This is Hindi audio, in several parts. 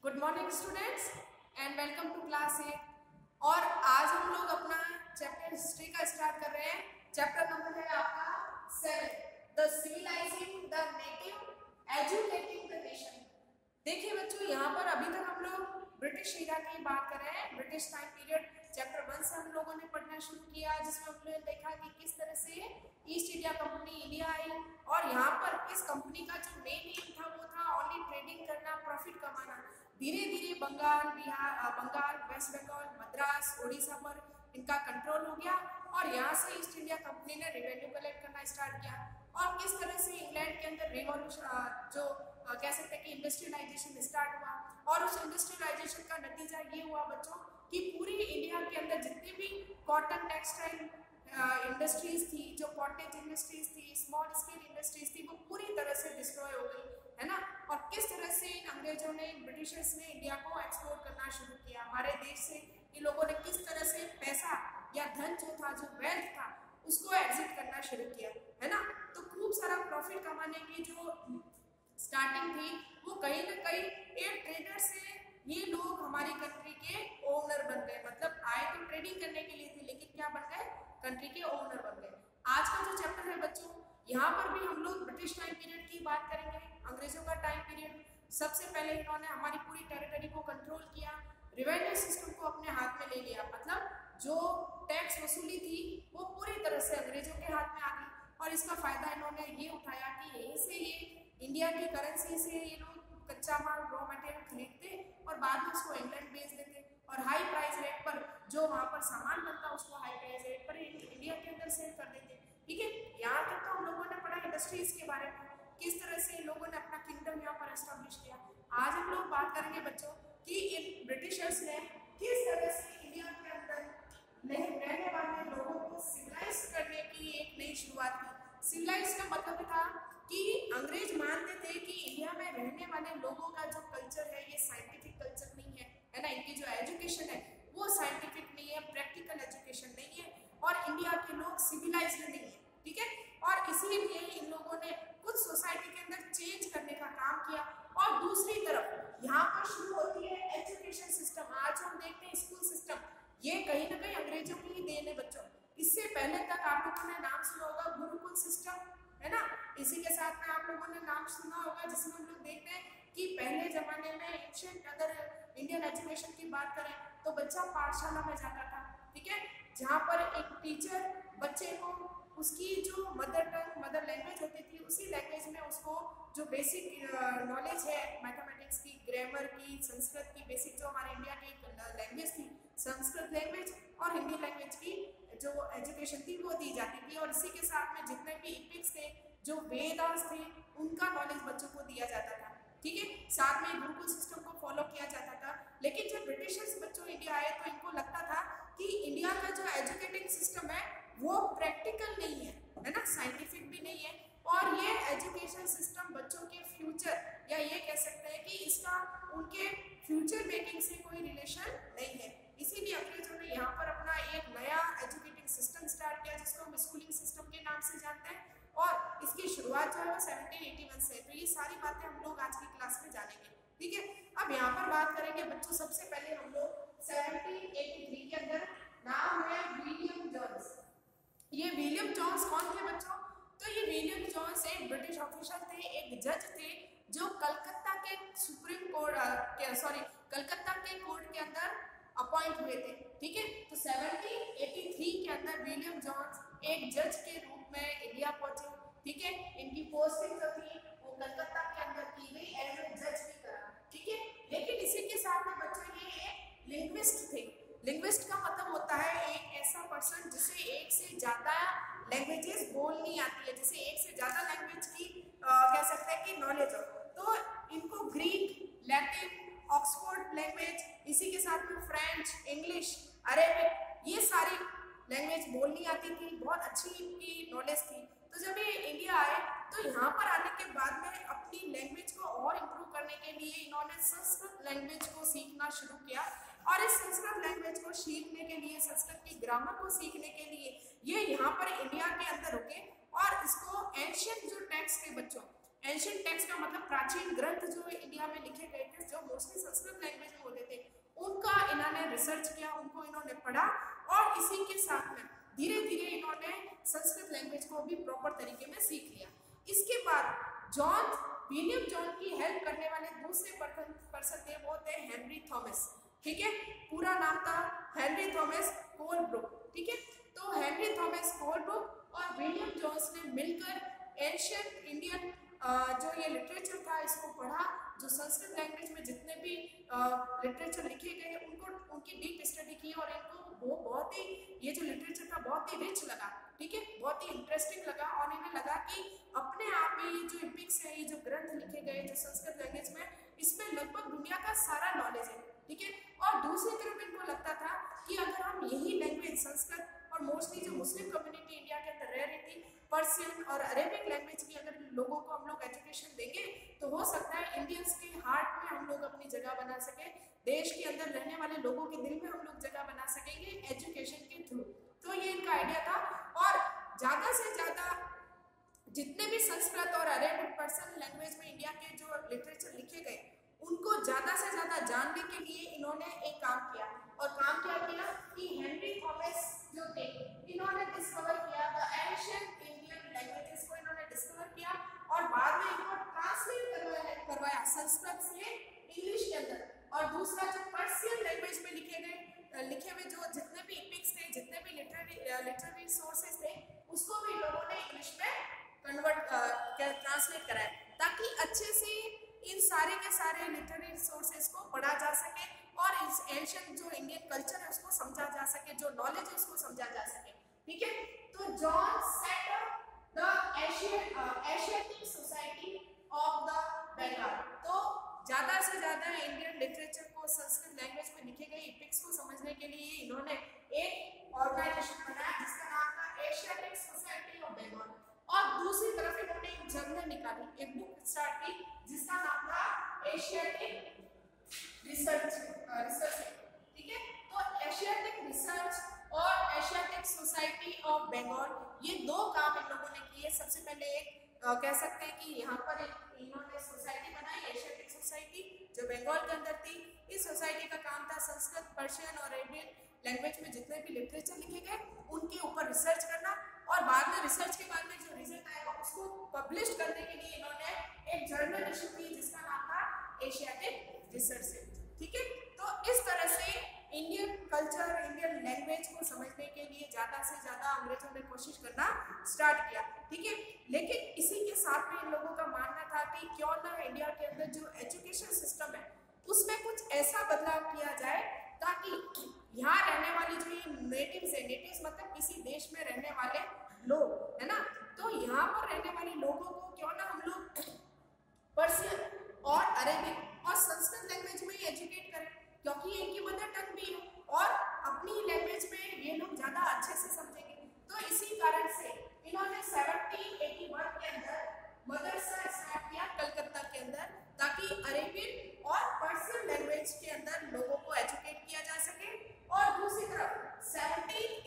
Good morning students and welcome to class 8। और आज हम लोग अपना चैप्टर हिस्ट्री का स्टार्ट कर रहे हैं। चैप्टर नंबर है आपका 7, the civilising the native educating the nation. देखिए बच्चों, यहाँ पर अभी तक हम लोग ब्रिटिश एरा की बात कर रहे हैं। ब्रिटिश टाइम पीरियड चैप्टर 1 से हम लोगों ने पढ़ना शुरू किया, जिसमें हमने देखा कि किस तरह से east India company India I और यहाँ पर इस कंपनी का जो मेन एम था वो था ओनली ट्रेडिंग करना, प्रॉफिट कमाना। धीरे धीरे बंगाल, वेस्ट बंगाल, मद्रास, उड़ीसा पर इनका कंट्रोल हो गया और यहाँ से ईस्ट इंडिया कंपनी ने रेवेन्यू कलेक्ट करना स्टार्ट किया। और किस तरह से इंग्लैंड के अंदर रिवॉल्यूशन जो कह सकते हैं कि इंडस्ट्रियलाइजेशन स्टार्ट हुआ और उस इंडस्ट्रियलाइजेशन का नतीजा ये हुआ बच्चों कि पूरी इंडिया के अंदर जितने भी कॉटन टेक्सटाइल इंडस्ट्रीज थी, जो कॉटेज इंडस्ट्रीज थी, स्मॉल स्केल इंडस्ट्रीज थी, वो पूरी तरह से डिस्ट्रॉय हो गई, है ना। और किस तरह से इन अंग्रेजों ने, ब्रिटिशर्स ने इंडिया को एक्सप्लोर करना शुरू किया। हमारे देश से इन लोगों ने किस तरह से पैसा या धन जो था, जो वेल्थ था, उसको एग्जिट करना शुरू किया, है ना। तो खूब सारा प्रॉफिट कमाने की जो स्टार्टिंग थी वो कहीं ना कहीं एक ट्रेडर से ये लोग हमारी कंट्री के ओनर बन गए। मतलब आए तो ट्रेडिंग करने के लिए थे, लेकिन क्या बन गए, कंट्री के ओनर बन गए। आज का जो चैप्टर है बच्चों, यहाँ पर भी हम लोग ब्रिटिश टाइम पीरियड की बात करेंगे, अंग्रेजों का टाइम पीरियड। सबसे पहले इन्होंने हमारी पूरी टेरिटरी को कंट्रोल किया, रिवेन्यू सिस्टम को अपने हाथ में ले लिया। मतलब जो टैक्स वसूली थी वो पूरी तरह से अंग्रेजों के हाथ में आ गई और इसका फायदा इन्होंने ये उठाया कि यहीं से ये इंडिया की करेंसी से ये लोग कच्चा माल, रॉ मटेरियल खरीदते और बाद में उसको इंग्लैंड बेच देते और हाई प्राइस रेट पर जो वहाँ पर सामान बनता उसको हाई प्राइस रेट पर इंडिया के अंदर सेल कर देते। ठीक है, यहाँ तक तो हम लोगों ने पढ़ा इंडस्ट्रीज के बारे में, किस तरह से लोगों ने अपना किंगडम यहाँ पर एस्टेब्लिश किया। आज हम लोग बात करेंगे बच्चों कि इन ब्रिटिशर्स ने किस तरह से इंडिया के अंदर रहने वाले लोगों को सिविलाइज करने की एक नई शुरुआत की। सिविलाइज का मतलब था कि अंग्रेज मानते थे कि इंडिया में रहने वाले लोगों का जो कल्चर है ये साइंटिफिक कल्चर नहीं है, है ना। इनकी जो एजुकेशन है वो साइंटिफिक नहीं है, प्रैक्टिकल एजुकेशन नहीं है और इंडिया के लोग सिविलाइज्ड नहीं है। ठीक है, और इसीलिए इन लोगों ने कुछ सोसाइटी के अंदर चेंज करने का काम किया। और दूसरी तरफ यहाँ पर शुरू होती है एजुकेशन सिस्टम। आज हम देखते हैं स्कूल सिस्टम, ये कहीं ना कहीं अंग्रेजों की ही देन है बच्चों। इससे पहले तक आप लोगों ने नाम सुना होगा गुरुकुल सिस्टम, है ना। इसी के साथ में आप लोगों ने नाम सुना होगा जिसमें हम लोग देखते हैं कि पहले जमाने में एंशिएंट, अगर इंडियन एजुकेशन की बात करें तो बच्चा पाठशाला में जाता था। ठीक है, जहाँ पर एक टीचर बच्चे को उसकी जो मदर लैंग्वेज होती थी उसी लैंग्वेज में उसको जो बेसिक नॉलेज है मैथमेटिक्स की, ग्रामर की, संस्कृत की, बेसिक जो हमारे इंडिया की लैंग्वेज थी, संस्कृत लैंग्वेज और हिंदी लैंग्वेज की जो एजुकेशन थी वो दी जाती थी। और इसी के साथ में जितने भी इपिक्स थे, जो वेदास थे, उनका नॉलेज बच्चों को दिया जाता था। ठीक है, साथ में गुरुकुल सिस्टम को फॉलो किया जाता था। लेकिन जब ब्रिटिशर्स बच्चों इंडिया आए तो इनको लगता था कि इंडिया का जो एजुकेटिंग सिस्टम है वो प्रैक्टिकल नहीं है ना, साइंटिफिक भी नहीं है और ये एजुकेशन सिस्टम बच्चों के फ्यूचर या ये कह सकते हैं कि इसका उनके फ्यूचर मेकिंग से कोई रिलेशन नहीं है। इसीलिए अंग्रेजों ने यहाँ पर अपना एक नया एजुकेटिंग सिस्टम स्टार्ट किया जिसको हम स्कूलिंग सिस्टम के नाम से जानते हैं और इसकी शुरुआत जो है वो 1781 से। तो ये सारी बातें हम लोग आज की क्लास में जानेंगे। ठीक है, अब यहाँ पर बात करेंगे बच्चों, सबसे पहले हम लोग 1783 के अंदर नाम है विलियम जोन्स। ये विलियम जोन्स कौन थे बच्चों? तो ये विलियम जोन्स एक ब्रिटिश ऑफिसर थे, एक जज थे जो कलकत्ता के सुप्रीम कोर्ट कलकत्ता के कोर्ट के अंदर अपॉइंट हुए थे। ठीक है, तो 1783 के अंदर विलियम जोन्स एक जज के रूप में इंडिया पहुंचे। ठीक है, इनकी पोस्टिंग जो थी वो कलकत्ता के अंदर की गई, एज ए जज भी करा। ठीक है, लेकिन इसी के साथ में बच्चों ये एक लिंग्विस्ट थे। लिंग्विस्ट का मतलब होता है एक ऐसा पर्सन जिसे एक से ज्यादा लैंग्वेजेस बोलनी आती है, जिसे एक से ज्यादा लैंग्वेज की कह सकते हैं कि नॉलेज हो। तो इनको ग्रीक, लैटिन, ऑक्सफोर्ड लैंग्वेज, इसी के साथ में फ्रेंच, इंग्लिश, अरेबिक, ये सारी लैंग्वेज बोलनी आती थी, बहुत अच्छी इनकी नॉलेज थी। तो जब ये इंडिया आए तो यहाँ पर आने के बाद में अपनी लैंग्वेज को और इम्प्रूव करने के लिए इन्होंने संस्कृत लैंग्वेज को सीखना शुरू किया और इस संस्कृत लैंग्वेज को सीखने के लिए, संस्कृत की ग्रामर को सीखने के लिए ये यहाँ पर इंडिया के अंदर रुके और इसको एंशिएंट जो टेक्स्ट थे बच्चों, एंशियंट टेक्स्ट का मतलब प्राचीन ग्रंथ जो इंडिया में लिखे गए थे, जो मोस्टली संस्कृत लैंग्वेज में होते थे, उनका इन्होंने रिसर्च किया, उनको इन्होंने पढ़ा और इसी के साथ में धीरे धीरे इन्होंने संस्कृत लैंग्वेज को भी प्रॉपर तरीके में सीख लिया। इसके बाद विलियम जॉन की हेल्प करने वाले दूसरे पर्सन थे, वो थे हेनरी थॉमस। ठीक है, पूरा नाम था हेनरी थॉमस कोलब्रुक। ठीक है, तो हेनरी थॉमस कोलब्रुक और विलियम जॉन्स ने मिलकर एंशियंट इंडियन जो ये लिटरेचर था इसको पढ़ा। जो संस्कृत लैंग्वेज में जितने भी लिटरेचर लिखे गए उनको उनकी डीप स्टडी की और इनको वो बहुत ही ये जो लिटरेचर था बहुत ही रिच लगा। ठीक है, बहुत ही इंटरेस्टिंग लगा और इन्हें लगा कि अपने आप में ये जो एपिक्स है, ये जो ग्रंथ लिखे गए जो संस्कृत लैंग्वेज में, इसमें लगभग दुनिया का सारा नॉलेज है। ठीक है, और दूसरी तरफ इनको लगता था कि अगर हम यही लैंग्वेज संस्कृत और मोस्टली जो मुस्लिम कम्युनिटी इंडिया के अंदर रह रही थी, पर्शियन और अरेबिक लैंग्वेज की अगर लोगों को हम लोग एजुकेशन देंगे तो हो सकता है इंडियंस के हार्ट में हम लोग अपनी जगह बना सके, देश के अंदर रहने वाले लोगों के दिल में हम लोग जगह बना सकेंगे एजुकेशन के थ्रू। तो ये इनका आइडिया था और ज़्यादा से ज़्यादा जितने भी संस्कृत और अरेबिक पर्शियन लैंग्वेज में इंडिया के जो लिटरेचर लिखे गए उनको ज़्यादा से ज़्यादा जानने के लिए इन्होंने एक काम किया। और काम क्या किया कि हेनरी थॉमस जो थे इन्होंने डिस्कवर किया द एंशिएंट इंडियन लैंग्वेजेस को इन्होंने डिस्कवर किया और बाद में इनको ट्रांसलेट करवाया संस्कृत से इंग्लिश के अंदर। और दूसरा जो पर्शियन लैंग्वेज में लिखे हुए जो जितने भी एपिक्स थे, जितने भी लिटरेरी सोर्सेज थे, उसको भी लोगों ने इंग्लिश में ट्रांसलेट कराया ताकि अच्छे से इन सारे के सारे लिटरेरी सोर्सेज को पढ़ा जा सके और इस एंशिएंट जो इंडियन कल्चर है उसको समझा जा सके, जो नॉलेज है उसको समझा जा सके। ठीक है, तो John set up the Asiatic Society of the Bengal. तो ज़्यादा से ज़्यादा इंडियन लिटरेचर को संस्कृत लैंग्वेज में लिखे गए एपिक्स को समझने के लिए इन्होंने एक ऑर्गेनाइजेशन बनाया जिसका नाम था एशियाटिक सोसाइटी ऑफ बंगाल। और दूसरी तरफ इन्होंने एक जर्नल निकाली, एक बुक स्टार्ट की जिसका नाम था एशियाटिक रिसर्च। ठीक है, तो एशियाटिक रिसर्च और एशियाटिक सोसाइटी ऑफ बंगाल ये दो काम इन लोगों ने किए। सबसे पहले एक कह सकते हैं कि यहाँ पर इन्होंने सोसाइटी बनाई एशियाटिक सोसाइटी जो बंगाल के अंदर थी। इस सोसाइटी का काम था संस्कृत, पर्शियन और अरेबियन लैंग्वेज में जितने भी लिटरेचर लिखे गए उनके ऊपर रिसर्च करना और बाद में रिसर्च के बाद में जो रिजल्ट आएगा उसको पब्लिश करने के लिए इन्होंने एक जर्नल इशू की जिसका नाम था एशियाटिक रिसर्च। ठीक है, तो इस तरह से इंडियन कल्चर, इंडियन लैंग्वेज को समझने के लिए ज़्यादा से ज़्यादा अंग्रेजों ने कोशिश करना स्टार्ट किया। ठीक है, लेकिन इसी के साथ में इन लोगों का मानना था कि क्यों ना इंडिया के अंदर जो एजुकेशन सिस्टम है उसमें कुछ ऐसा बदलाव किया जाए ताकि यहाँ रहने वाली जो ये नेटिव्स है, नेटिव्स मतलब किसी देश में रहने वाले लोग है ना, तो यहाँ पर रहने वाले लोगों को क्यों ना हम लोग पर्शियन और अरेबिक और संस्कृत लैंग्वेज में ही एजुकेट करें क्योंकि इनकी मदर टंग भी है और अपनी लैंग्वेज में ये लोग ज़्यादा अच्छे से समझेंगे। तो इसी कारण से इन्होंने 1781 के अंदर मदरसा स्टार्ट किया कलकत्ता के अंदर ताकि अरेबियन और पर्शियन लैंग्वेज के अंदर लोगों को एजुकेट किया जा सके। और दूसरी तरफ 1791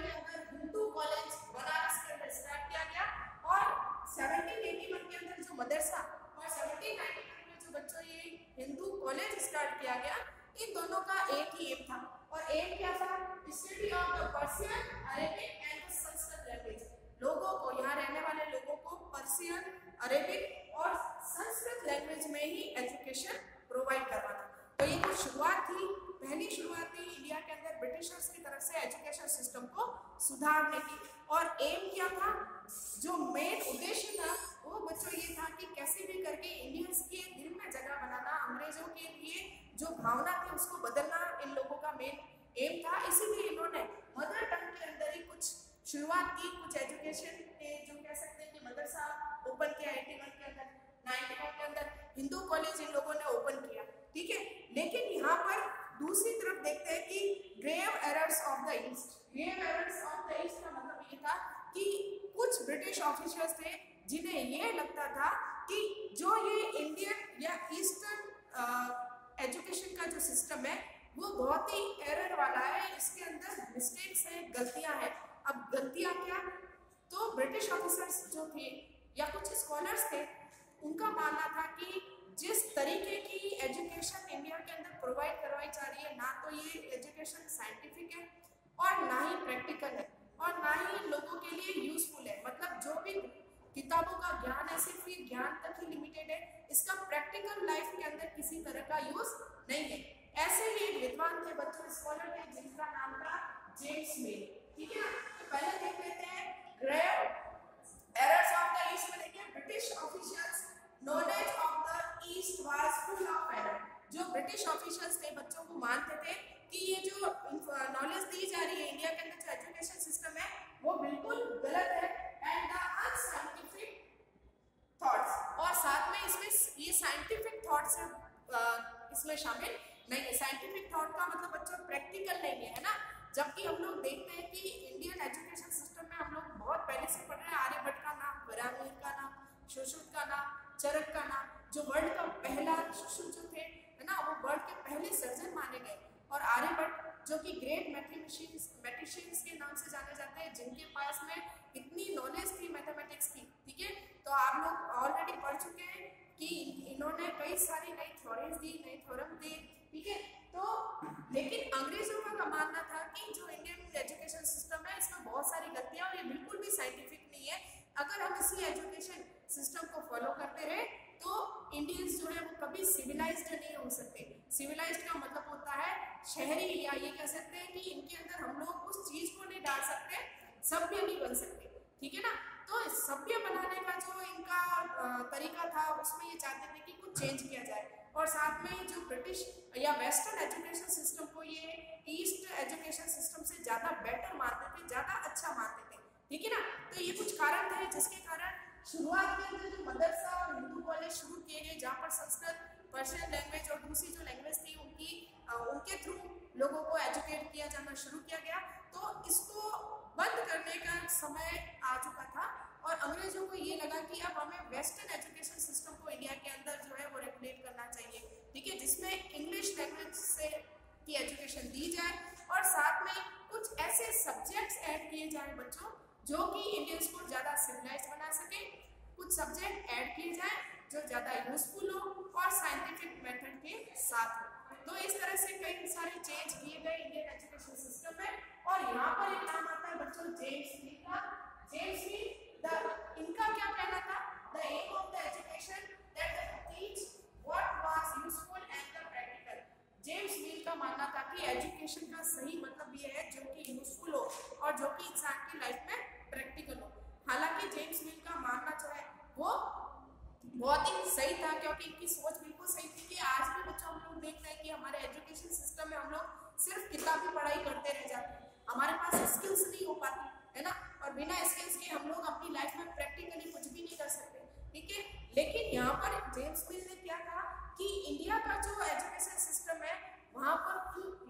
के अंदर हिंदू कॉलेज बनारस के अंदर स्टार्ट किया गया और 1781 के अंदर जो मदरसा और 1791 में जो बच्चों ये हिंदू कॉलेज स्टार्ट किया गया, इन दोनों का एक ही एम था और एम क्या था? Study of the Persian, Arabic and Sanskrit language. लोगों को, यहाँ रहने वाले लोगों को पर्शियन, अरेबिक और संस्कृत लैंग्वेज में ही एजुकेशन प्रोवाइड करवाना। तो ये जो शुरुआत थी, पहली शुरुआत थी इंडिया के अंदर ब्रिटिशर्स की तरफ से एजुकेशन सिस्टम को सुधारने की। और एम क्या था, जो मेन उद्देश्य था वो बच्चों ये था कि कैसे भी करके इंडियंस के दिल में जगह बनाना, अंग्रेजों के लिए जो भावना थी उसको बदलना इन लोगों का मेन एम था। इसीलिए इन्होंने मदर टंग के अंदर ही कुछ शुरुआत की, कुछ एजुकेशन के जो कह सकते हैं कि मदरसा ओपन किया 81 के अंदर, 91 के अंदर हिंदू कॉलेज इन लोगों ने ओपन किया। ठीक है, लेकिन यहाँ पर दूसरी तरफ देखते हैं कि grave errors of the east. Grave errors of the east का मतलब ये था कि कुछ ब्रिटिश ऑफिसर्स थे जिन्हें ये लगता था कि जो ये इंडियन या ईस्टर्न एजुकेशन का जो सिस्टम है वो बहुत ही एरर वाला है, इसके अंदर मिस्टेक्स हैं, गलतियां हैं। अब गलतियां क्या? तो ब्रिटिश ऑफिसर जो थे या कुछ स्कॉलर्स थे, उनका मानना था कि जिस तरीके की एजुकेशन इंडिया के अंदर प्रोवाइड करवाई जा रही है, ना तो ये एजुकेशन साइंटिफिक है और ना ही प्रैक्टिकल है और ना ही लोगों के लिए यूजफुल है। मतलब जो भी किताबों का ज्ञान है सिर्फ ये ज्ञान तक ही लिमिटेड है, इसका प्रैक्टिकल लाइफ के अंदर किसी तरह का यूज नहीं है। ऐसे ही एक विद्वान थे बच्चों, स्कॉलर थे, जिनका नाम था जेम्स मिल। ठीक है ना, तो पहले देख लेते हैं grave errors of the east में। देखिए British officials knowledge of the east was full of error. जो ब्रिटिश ऑफिशियल्स थे बच्चों को मानते थे कि ये जो नॉलेज दी जा रही है इंडिया के अंदर जो एजुकेशन सिस्टम है वो बिल्कुल गलत है एंड द अनसाइंटिफिक थॉट्स, और साथ में इसमें ये साइंटिफिक थॉट्स इसमें शामिल नहीं है। साइंटिफिक थॉट का मतलब बच्चों प्रैक्टिकल नहीं है ना। जबकि हम लोग देखते हैं कि इंडियन एजुकेशन सिस्टम में हम लोग बहुत पहले से पढ़ रहे हैं आर्यभट्ट का नाम, बराहमीर का नाम, सुश्रुत का नाम, चरक का नाम, जो वर्ल्ड का पहला सुश्रुत जो थे है ना, वो वर्ल्ड के पहले सर्जन माने गए, और आर्यभट्ट जो कि ग्रेट मैथमेटिशियंस के नाम से जाने जाते हैं, जिनके पास में इतनी नॉलेज थी मैथमेटिक्स की। ठीक है, तो आप लोग ऑलरेडी पढ़ चुके हैं कि इन्होंने कई सारी नई थ्योरीज दी, नई थ्योरम दी। ठीक है, तो लेकिन अंग्रेजों का मानना था कि जो इंडियन एजुकेशन सिस्टम है इसमें बहुत सारी गलतियां और ये बिल्कुल भी साइंटिफिक नहीं है। अगर हम इसी एजुकेशन सिस्टम को फॉलो करते रहे तो इंडियंस जो है वो कभी सिविलाइज्ड नहीं हो सकते। सिविलाइज्ड का मतलब होता है शहरी, या ये कह सकते हैं कि इनके अंदर हम लोग उस चीज को नहीं डाल सकते, सभ्य नहीं बन सकते। ठीक है ना, तो सभ्य बनाने का जो इनका तरीका था उसमें ये चाहते थे कि कुछ चेंज किया जाए, और साथ में जो ब्रिटिश या वेस्टर्न एजुकेशन सिस्टम को ये ईस्ट एजुकेशन सिस्टम से ज़्यादा बेटर मानते थे, ज़्यादा अच्छा मानते थे। ठीक है ना, तो ये कुछ कारण थे जिसके कारण शुरुआत के अंदर जो मदरसा और हिंदू कॉलेज शुरू किए गए, जहाँ पर संस्कृत, पर्शियन लैंग्वेज और दूसरी जो लैंग्वेज थी उनके थ्रू लोगों को एजुकेट किया जाना शुरू किया गया। तो इसको बंद करने का समय आ चुका था और अंग्रेजों को ये लगा कि अब हमें वेस्टर्न एजुकेशन सिस्टम को इंडिया के अंदर जो है वो रेगुलेट करना चाहिए। ठीक है, जिसमें इंग्लिश लैंग्वेज से की एजुकेशन दी जाए और साथ में कुछ ऐसे सब्जेक्ट्स ऐड किए जाए बच्चों जो कि इंडियंस को ज़्यादा सिविलाइज बना सके। कुछ सब्जेक्ट ऐड किए जाए जो ज़्यादा यूजफुल हो और साइंटिफिक मेथड के साथ हो। तो इस तरह से कई सारे चेंज किए गए इंडियन एजुकेशन सिस्टम में, और यहाँ पर एक नाम आता है बच्चों जेम्स मिल का। जेम्स मिल इनका क्या कहना था? The aim of the education that teach what was useful and the practical. James Mill का मानना था कि एजुकेशन का सही मतलब ये है जो कि यूजफुल हो और जो कि इंसान की लाइफ में प्रैक्टिकल हो। हालांकि जेम्स मिल का मानना जो है वो बहुत ही सही था, क्योंकि इनकी सोच बिल्कुल सही थी कि आज भी बच्चों हम लोग देखते हैं कि हमारे एजुकेशन सिस्टम में हम लोग सिर्फ किताबी पढ़ाई करते रह जाते हैं, हमारे पास स्किल्स नहीं हो पाती है ना, और बिना स्किल्स के हम लोग अपनी लाइफ में प्रैक्टिकली कुछ भी नहीं कर सकते। ठीक है, लेकिन यहाँ पर जेम्स मिल ने क्या कहा कि इंडिया का जो एजुकेशन सिस्टम है वहाँ पर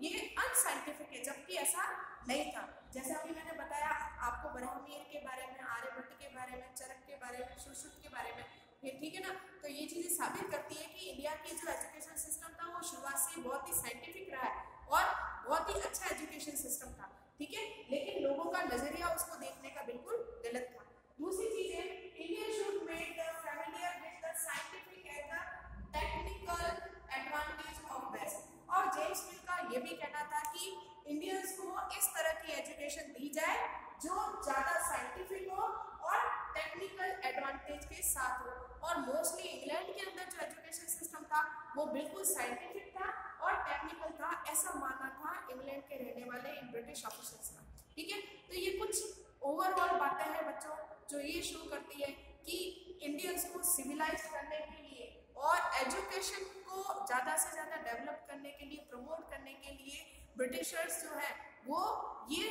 ये अनसाइंटिफिक है, जबकि ऐसा नहीं था। जैसे अभी मैंने बताया आपको बराहमीर के बारे में, आर्यभट्ट के बारे में, चरक के बारे में, सुश्रुत के बारे में, ये ठीक है ना। तो ये चीज़ें साबित करती है कि इंडिया की जो एजुकेशन सिस्टम था वो शुरुआत से बहुत ही साइंटिफिक रहा है और बहुत ही अच्छा एजुकेशन सिस्टम था। ठीक है, लेकिन लोगों का नजरिया उसको देखने का बिल्कुल गलत था। दूसरी चीज है India should make the familiar with the scientific and the technical advantage of west. और जेम्स मिल का ये भी कहना था कि इंडियंस को इस तरह की एजुकेशन दी जाए जो ज़्यादा साइंटिफिक हो और टेक्निकल एडवांटेज के साथ हो। और मोस्टली इंग्लैंड के अंदर जो एजुकेशन सिस्टम था वो बिल्कुल साइंटिफिक था और टेक्निकल था, ऐसा मानना था इंग्लैंड के रहने वाले ब्रिटिश ऑफिसर्स का। ठीक है, तो ये कुछ ओवरऑल बातें हैं बच्चों जो ये शो करती है कि इंडियंस को सिविलाइज करने के लिए और एजुकेशन को ज़्यादा से ज़्यादा डेवलप करने के लिए, प्रमोट करने के लिए ब्रिटिशर्स जो है वो ये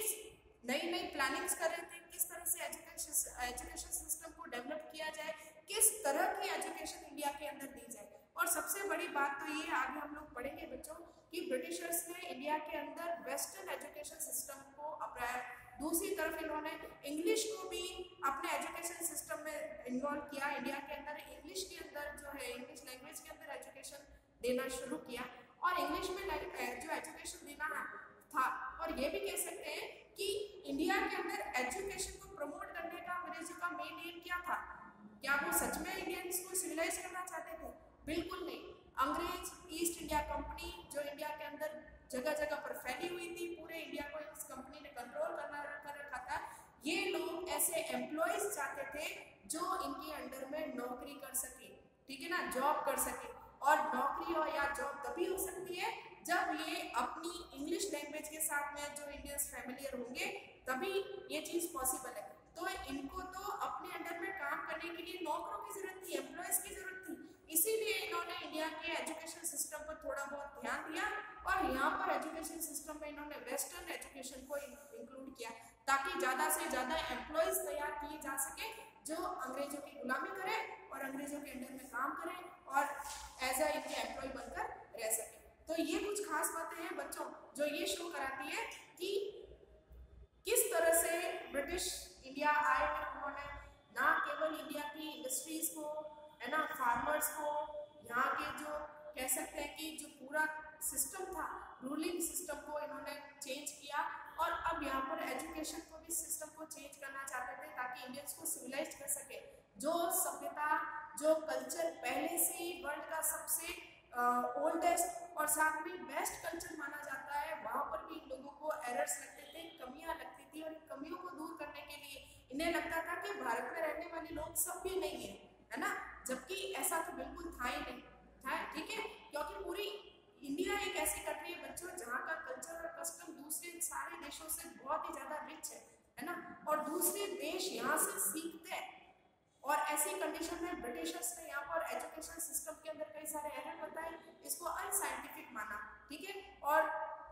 नई नई प्लानिंग्स कर रहे थे किस तरह से एजुकेशन सिस्टम को डेवलप किया जाए, किस तरह की एजुकेशन इंडिया के अंदर दी जाए। और सबसे बड़ी बात तो ये आगे हम लोग पढ़ेंगे बच्चों कि ब्रिटिशर्स ने इंडिया के अंदर वेस्टर्न एजुकेशन सिस्टम को अपनाया, दूसरी तरफ इन्होंने इंग्लिश को भी अपने एजुकेशन सिस्टम में इन्वॉल्व किया। इंडिया के अंदर इंग्लिश के अंदर जो है इंग्लिश लैंग्वेज के अंदर एजुकेशन देना शुरू किया और इंग्लिश में जो एजुकेशन देना था। और ये भी कह सकते हैं कि इंडिया के अंदर एजुकेशन को प्रमोट करने का अंग्रेजों का मेन एम क्या था? ये लोग ऐसे एम्प्लॉयज चाहते थे जो इनके अंडर में नौकरी कर सके, ठीक है ना, जॉब कर सके। और नौकरी हो या जॉब तभी हो सकती है जब ये अपनी इंग्लिश लैंग्वेज के साथ में जो इंडियंस फैमिलियर होंगे, तभी ये चीज पॉसिबल है। तो इनको तो अपने अंडर में काम करने के लिए नौकरों की जरूरत थी, एम्प्लॉयज की जरूरत थी, इसीलिए इन्होंने इंडिया के एजुकेशन सिस्टम पर थोड़ा बहुत ध्यान दिया और यहाँ पर एजुकेशन सिस्टम में इन्होंने वेस्टर्न एजुकेशन को इंक्लूड किया ताकि ज़्यादा से ज़्यादा एम्प्लॉयज तैयार किए जा सके जो अंग्रेजों की गुलामी करें और अंग्रेजों के अंडर में काम करें और एज अ इनके एम्प्लॉय बनकर रह सके। तो ये कुछ खास बातें हैं बच्चों जो ये शो कराती है कि किस तरह से ब्रिटिश इंडिया आए थे। उन्होंने ना केवल इंडिया की इंडस्ट्रीज को, है ना, फार्मर्स को, यहाँ के जो कह सकते हैं कि जो पूरा सिस्टम था, रूलिंग सिस्टम को इन्होंने चेंज किया और अब यहाँ पर एजुकेशन को भी सिस्टम को चेंज करना चाहते थे ताकि इंडियंस को सिविलाइज कर सके। जो सभ्यता, जो कल्चर पहले से ही वर्ल्ड का सबसे ओल्डेस्ट और साथ में बेस्ट कल्चर माना जाता है, वहाँ पर भी इन लोगों को एरर्स लगते थे, कमियां लगती थी और इन कमियों को दूर करने के लिए इन्हें लगता था कि भारत में रहने वाले लोग सब भी नहीं है ना, जबकि ऐसा तो बिल्कुल था ही नहीं था, ठीक है, क्योंकि पूरी इंडिया एक ऐसी कंट्री है बच्चों जहाँ का कल्चर और कस्टम दूसरे सारे देशों से बहुत ही ज्यादा रिच है ना, और दूसरे देश यहाँ से सीखते हैं। और ऐसी कंडीशन में ब्रिटिशर्स ने यहाँ पर एजुकेशन सिस्टम के अंदर कई सारे एरर बताए, इसको अनसाइंटिफिक माना, ठीक है, और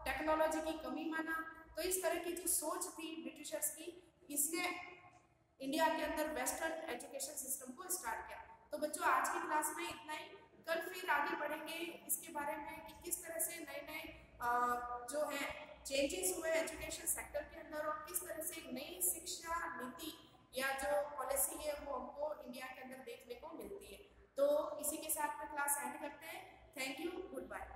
टेक्नोलॉजी की कमी माना। तो इस तरह की जो सोच थी ब्रिटिशर्स की, इसने इंडिया के अंदर वेस्टर्न एजुकेशन सिस्टम को स्टार्ट किया। तो बच्चों आज की क्लास में इतना ही, कल फिर आगे बढ़ेंगे इसके बारे में कि किस तरह से नए नए जो है चेंजेस हुए एजुकेशन सेक्टर के अंदर और किस तरह से एक नई शिक्षा नीति या जो पॉलिसी है वो हमको इंडिया के अंदर देखने को मिलती है। तो इसी के साथ में क्लास एंड करते हैं। Thank you, good bye.